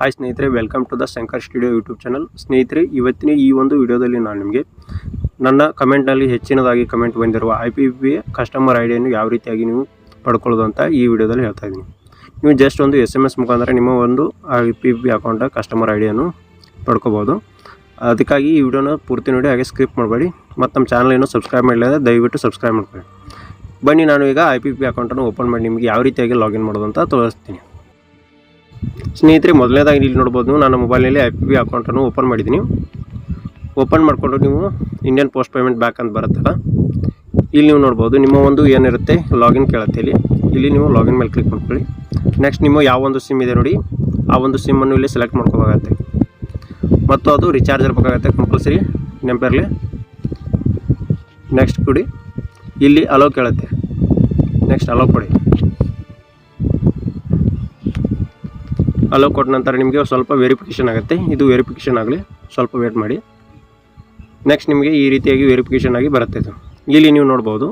Hi ಸ್ನೇಹಿತರೆ, welcome to the Shankar studio YouTube channel. ಸ್ನೇಹಿತರೆ, ಇವತ್ತಿನ ಈ ಒಂದು ವಿಡಿಯೋದಲ್ಲಿ ನಾನು ನಿಮಗೆ ನನ್ನ ಕಮೆಂಟ್ನಲ್ಲಿ ಹೆಚ್ಚಿನದಾಗಿ ಕಮೆಂಟ್ ಬಂದಿರುವ IPP ಕಸ್ಟಮರ್ ಐಡಿಯನ್ನು ಯಾವ ರೀತಿಯಾಗಿ ನೀವು ಪಡ್ಕೊಳ್ಳೋದು ಅಂತ ಈ ವಿಡಿಯೋದಲ್ಲಿ ಹೇಳ್ತಾ ಇದ್ದೀನಿ. ನೀವು ಜಸ್ಟ್ ಒಂದು SMS ಮುಖಾಂತರ ನಿಮ್ಮ ಒಂದು IPP ಅಕೌಂಟ್ ಕಸ್ಟಮರ್ ಐಡಿಯನ್ನು ಪಡ್ಕೋಬೋದು. ಅದಕ್ಕಾಗಿ ಈ ವಿಡಿಯೋನ ಪೂರ್ತಿ ನೋಡಿ, ಹಾಗೆ ಸ್ಕಿಪ್ ಮಾಡಬೇಡಿ. ಮತ್ತು ನಮ್ಮ ಚಾನಲ್ ಏನೋ ಸಬ್ಸ್ಕ್ರೈಬ್ ಮಾಡಲಿಲ್ಲ ಅಂದರೆ ದಯವಿಟ್ಟು ಸಬ್ಸ್ಕ್ರೈಬ್ ಮಾಡ್ಕೊಳ್ಳಿ. ಬನ್ನಿ, ನಾನು ಈಗ IPP ಅಕೌಂಟನ್ನು ಓಪನ್ ಮಾಡಿ ನಿಮಗೆ ಯಾವ ರೀತಿಯಾಗಿ ಲಾಗಿನ್ ಮಾಡೋದು ಅಂತ ತೋರಿಸ್ತೀನಿ. ಸ್ನೇಹಿತರೆ, ಮೊದಲನೇದಾಗಿ ಇಲ್ಲಿ ನೋಡ್ಬೋದು, ನಾನು ಮೊಬೈಲ್ನಲ್ಲಿ IPP ಅಕೌಂಟನ್ನು ಓಪನ್ ಮಾಡಿದ್ದೀನಿ. ಓಪನ್ ಮಾಡಿಕೊಂಡು ನೀವು ಇಂಡಿಯನ್ ಪೋಸ್ಟ್ ಪೇಮೆಂಟ್ ಬ್ಯಾಂಕ್ ಅಂತ ಬರುತ್ತಲ್ಲ, ಇಲ್ಲಿ ನೀವು ನೋಡ್ಬೋದು ನಿಮ್ಮ ಒಂದು ಏನಿರುತ್ತೆ ಲಾಗಿನ್ ಕೇಳುತ್ತೆ. ಇಲ್ಲಿ ನೀವು ಲಾಗಿನ್ ಮೇಲೆ ಕ್ಲಿಕ್ ಮಾಡ್ಕೊಳ್ಳಿ. ನೆಕ್ಸ್ಟ್ ನಿಮ್ಮ ಯಾವ ಒಂದು ಸಿಮ್ ಇದೆ ನೋಡಿ, ಆ ಒಂದು ಸಿಮ್ಮನ್ನು ಇಲ್ಲಿ ಸೆಲೆಕ್ಟ್ ಮಾಡ್ಕೋಬೇಕಾಗತ್ತೆ. ಮತ್ತು ಅದು ರಿಚಾರ್ಜ್ ಇರಬೇಕಾಗತ್ತೆ ಕಂಪಲ್ಸರಿ, ನೆನಪಿರಲಿ. ನೆಕ್ಸ್ಟ್ ಕೊಡಿ, ಇಲ್ಲಿ ಅಲೋ ಕೇಳುತ್ತೆ. ನೆಕ್ಸ್ಟ್ ಅಲೋ ಕೊಡಿ. ಅಲೋ ಕೊಟ್ಟ ನಂತರ ನಿಮಗೆ ಸ್ವಲ್ಪ ವೆರಿಫಿಕೇಷನ್ ಆಗುತ್ತೆ. ಇದು ವೆರಿಫಿಕೇಷನ್ ಆಗಲಿ, ಸ್ವಲ್ಪ ವೇಟ್ ಮಾಡಿ. ನೆಕ್ಸ್ಟ್ ನಿಮಗೆ ಈ ರೀತಿಯಾಗಿ ವೆರಿಫಿಕೇಷನ್ ಆಗಿ ಬರುತ್ತೆ. ಇದು ಇಲ್ಲಿ ನೀವು ನೋಡ್ಬೋದು,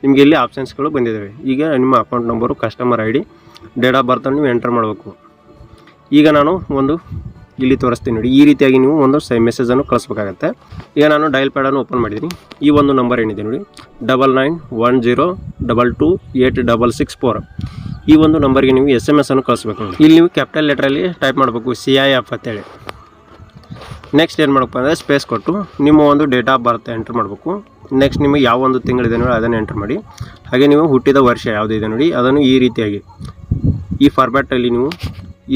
ನಿಮಗೆ ಇಲ್ಲಿ ಆಪ್ಷನ್ಸ್ಗಳು ಬಂದಿದ್ದಾವೆ. ಈಗ ನಿಮ್ಮ account number, customer ID, date of ಬರ್ತನ್ನು ನೀವು ಎಂಟರ್ ಮಾಡಬೇಕು. ಈಗ ನಾನು ಒಂದು ಇಲ್ಲಿ ತೋರಿಸ್ತೀನಿ ನೋಡಿ, ಈ ರೀತಿಯಾಗಿ ನೀವು ಒಂದು ಮೆಸೇಜನ್ನು ಕಳಿಸ್ಬೇಕಾಗತ್ತೆ. ಈಗ ನಾನು ಡಯಲ್ ಪ್ಯಾಡನ್ನು ಓಪನ್ ಮಾಡಿದ್ದೀನಿ. ಈ ಒಂದು ನಂಬರ್ ಏನಿದೆ ನೋಡಿ, 9910228664, ಈ ಒಂದು ನಂಬರ್ಗೆ ನೀವು SMS ಅನ್ನು ಕಳಿಸ್ಬೇಕು. ಇಲ್ಲಿ ನೀವು ಕ್ಯಾಪಿಟಲ್ ಲೆಟ್ರಲ್ಲಿ ಟೈಪ್ ಮಾಡಬೇಕು, CIF ಅಂತೇಳಿ. ನೆಕ್ಸ್ಟ್ ಏನು ಮಾಡಬೇಕು ಅಂದರೆ ಸ್ಪೇಸ್ ಕೊಟ್ಟು ನಿಮ್ಮ ಒಂದು ಡೇಟ್ ಆಫ್ ಬರ್ತ್ ಎಂಟರ್ ಮಾಡಬೇಕು. ನೆಕ್ಸ್ಟ್ ನಿಮಗೆ ಯಾವ ಒಂದು ತಿಂಗಳಿದೆ ನೋಡಿ ಅದನ್ನು ಎಂಟರ್ ಮಾಡಿ. ಹಾಗೆ ನೀವು ಹುಟ್ಟಿದ ವರ್ಷ ಯಾವುದಿದೆ ನೋಡಿ ಅದನ್ನು ಈ ರೀತಿಯಾಗಿ ಈ ಫಾರ್ಮ್ಯಾಟಲ್ಲಿ ನೀವು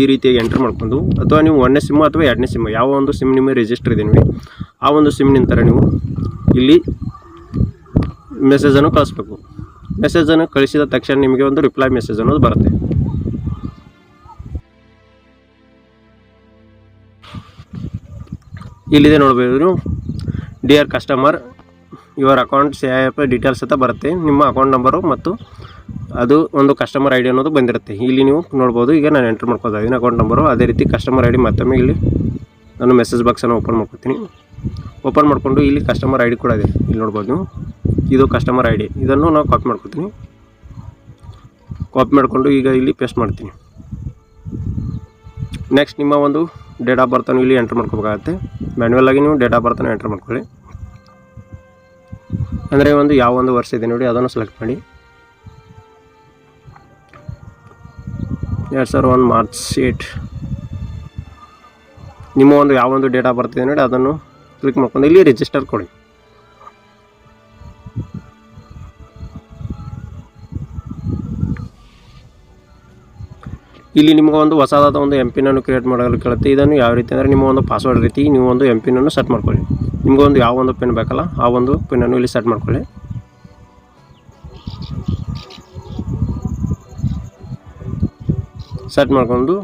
ಈ ರೀತಿಯಾಗಿ ಎಂಟರ್ ಮಾಡ್ಕೊಂಡು, ಅಥವಾ ನೀವು 1ನೇ ಸಿಮ್ಮು ಅಥವಾ 2ನೇ ಸಿಮ್ಮು ಯಾವ ಒಂದು ಸಿಮ್ ನಿಮಗೆ ರಿಜಿಸ್ಟರ್ ಇದೆ ನೋಡಿ, ಆ ಒಂದು ಸಿಮ್ ನಂತರ ನೀವು ಇಲ್ಲಿ ಮೆಸೇಜನ್ನು ಕಳಿಸ್ಬೇಕು. ಮೆಸೇಜನ್ನು ಕಳಿಸಿದ ತಕ್ಷಣ ನಿಮಗೆ ಒಂದು ರಿಪ್ಲೈ ಮೆಸೇಜ್ ಅನ್ನೋದು ಬರುತ್ತೆ. ಇಲ್ಲಿದೆ ನೋಡ್ಬೋದು, dear customer, your account CIF details ಅಂತ ಬರುತ್ತೆ. ನಿಮ್ಮ ಅಕೌಂಟ್ ನಂಬರು ಮತ್ತು ಅದು ಒಂದು ಕಸ್ಟಮರ್ ID ಅನ್ನೋದು ಬಂದಿರುತ್ತೆ. ಇಲ್ಲಿ ನೀವು ನೋಡ್ಬೋದು, ಈಗ ನಾನು ಎಂಟರ್ ಮಾಡ್ಕೋತಾ ಇದ್ದೀನಿ ಅಕೌಂಟ್ ನಂಬರು. ಅದೇ ರೀತಿ ಕಸ್ಟಮರ್ ID ಮತ್ತೊಮ್ಮೆ ಇಲ್ಲಿ ನಾನು ಮೆಸೇಜ್ ಬಾಕ್ಸನ್ನು ಓಪನ್ ಮಾಡ್ಕೊತೀನಿ. ಓಪನ್ ಮಾಡಿಕೊಂಡು ಇಲ್ಲಿ ಕಸ್ಟಮರ್ ID ಕೂಡ ಇದೆ, ಇಲ್ಲಿ ನೋಡ್ಬೋದು ನೀವು. ಇದು ಕಸ್ಟಮರ್ ID, ಇದನ್ನು ನಾವು ಕಾಪಿ ಮಾಡ್ಕೊತೀನಿ. ಕಾಪಿ ಮಾಡಿಕೊಂಡು ಈಗ ಇಲ್ಲಿ ಪೇಸ್ಟ್ ಮಾಡ್ತೀನಿ. ನೆಕ್ಸ್ಟ್ ನಿಮ್ಮ ಒಂದು ಡೇಟ್ ಆಫ್ ಬರ್ತನ್ನು ಇಲ್ಲಿ ಎಂಟರ್ ಮಾಡ್ಕೋಬೇಕಾಗತ್ತೆ. ಮ್ಯಾನ್ಯುವಲ್ ಆಗಿ ನೀವು ಡೇಟ್ ಆಫ್ ಬರ್ತನ್ನು ಎಂಟರ್ ಮಾಡ್ಕೊಳ್ಳಿ. ಅಂದರೆ ಒಂದು ಯಾವ ಒಂದು ವರ್ಷ ಇದೆ ನೋಡಿ ಅದನ್ನು ಸೆಲೆಕ್ಟ್ ಮಾಡಿ. 2001 ಮಾರ್ಚ್ 8, ನಿಮ್ಮ ಒಂದು ಯಾವ ಒಂದು ಡೇಟ್ ಆಫ್ ಬರ್ತಿದೆ ನೋಡಿ ಅದನ್ನು ಕ್ಲಿಕ್ ಮಾಡ್ಕೊಂಡು ಇಲ್ಲಿ ರಿಜಿಸ್ಟರ್ ಕೊಡಿ. ಇಲ್ಲಿ ನಿಮಗೆ ಒಂದು ಹೊಸದಾದ ಒಂದು MPIN ಅನ್ನು ಕ್ರಿಯೇಟ್ ಮಾಡಲು ಕೇಳುತ್ತೆ. ಇದನ್ನು ಯಾವ ರೀತಿ ಅಂದರೆ ನಿಮ್ಮ ಒಂದು ಪಾಸ್ವರ್ಡ್ ರೀತಿ ನೀವು ಒಂದು MPIN ಅನ್ನು ಸೆಟ್ ಮಾಡ್ಕೊಳ್ಳಿ. ನಿಮಗೊಂದು ಯಾವ ಒಂದು ಪಿನ್ ಬೇಕಲ್ಲ ಆ ಒಂದು ಪಿನ್ನನ್ನು ಇಲ್ಲಿ ಸೆಟ್ ಮಾಡ್ಕೊಳ್ಳಿ. ಸೆಟ್ ಮಾಡ್ಕೊಂಡು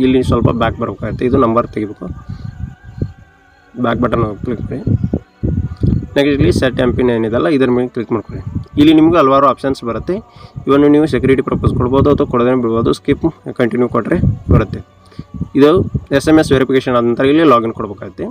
ಇಲ್ಲಿ ಸ್ವಲ್ಪ ಬ್ಯಾಕ್ ಬರಬೇಕಾಗುತ್ತೆ. ಇದು ನಂಬರ್ ತೆಗಿಬೇಕು, ಬ್ಯಾಕ್ ಬಟನ್ ಕ್ಲಿಕ್ ಮಾಡಿ. ನೆಕ್ಸ್ಟ್ ಇಲ್ಲಿ ಸೆಟ್ MPIN ಏನಿದೆಲ್ಲ ಇದರ ಮೇಲೆ ಕ್ಲಿಕ್ ಮಾಡ್ಕೊಳ್ಳಿ. ಇಲ್ಲಿ ನಿಮಗೆ ಹಲವಾರು ಆಪ್ಷನ್ಸ್ ಬರುತ್ತೆ. ಇವನ್ನು ನೀವು ಸೆಕ್ಯೂರಿಟಿ ಪರ್ಪಸ್ ಕೊಡ್ಬೋದು ಅಥವಾ ಕೊಡದೇ ಬಿಡ್ಬೋದು. ಸ್ಕಿಪ್, ಕಂಟಿನ್ಯೂ ಕೊಟ್ಟರೆ ಬರುತ್ತೆ. ಇದು SMS ವೆರಿಫಿಕೇಷನ್ ಆದ ನಂತರ ಇಲ್ಲಿ ಲಾಗಿನ್ ಕೊಡಬೇಕಾಗುತ್ತೆ.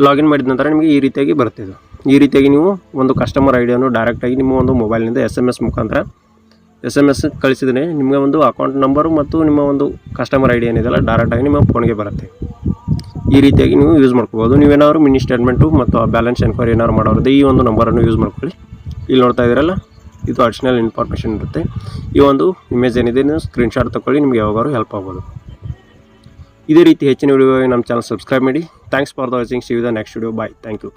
ಲಾಗಿನ್ ಮಾಡಿದ ನಂತರ ನಿಮಗೆ ಈ ರೀತಿಯಾಗಿ ಬರುತ್ತೆ. ಇದು ಈ ರೀತಿಯಾಗಿ ನೀವು ಒಂದು ಕಸ್ಟಮರ್ ಐಡಿಯನ್ನು ಡೈರೆಕ್ಟಾಗಿ ನಿಮ್ಮ ಒಂದು ಮೊಬೈಲ್ನಿಂದ SMS ಮುಖಾಂತರ SMS ಕಳಿಸಿದರೆ ನಿಮಗೆ ಒಂದು ಅಕೌಂಟ್ ನಂಬರು ಮತ್ತು ನಿಮ್ಮ ಒಂದು ಕಸ್ಟಮರ್ ID ಏನಿದೆಲ್ಲ ಡೈರೆಕ್ಟಾಗಿ ನಿಮ್ಮ ಫೋನ್ಗೆ ಬರುತ್ತೆ. ಈ ರೀತಿಯಾಗಿ ನೀವು ಯೂಸ್ ಮಾಡ್ಕೋಬೋದು. ನೀವೇನಾದ್ರು ಮಿನಿ ಸ್ಟೇಟ್ಮೆಂಟು ಮತ್ತು ಬ್ಯಾಲೆನ್ಸ್ ಎನ್ಕ್ವೈರಿ ಏನಾದ್ರು ಮಾಡೋದು ಈ ಒಂದು ನಂಬರನ್ನು ಯೂಸ್ ಮಾಡ್ಕೊಳ್ಳಿ. ಇಲ್ಲಿ ನೋಡ್ತಾ ಇದ್ದೀರಲ್ಲ, ಇದು ಅಡಿಷನಲ್ ಇನ್ಫಾರ್ಮೇಷನ್ ಇರುತ್ತೆ. ಈ ಒಂದು ಇಮೇಜ್ ಏನಿದೆ ನೀವು ಸ್ಕ್ರೀನ್ಶಾಟ್ ತೊಗೊಳ್ಳಿ, ನಿಮಗೆ ಯಾವಾಗಾದ್ರು ಹೆಲ್ಪ್ ಆಗ್ಬೋದು. ಇದೇ ರೀತಿ ಹೆಚ್ಚಿನ ವಿಡಿಯೋ ನಮ್ಮ ಚಾನಲ್ ಸಬ್ಸ್ಕ್ರೈಬ್ ಮಾಡಿ. Thanks for the watching. See you the next video. Bye. Thank you.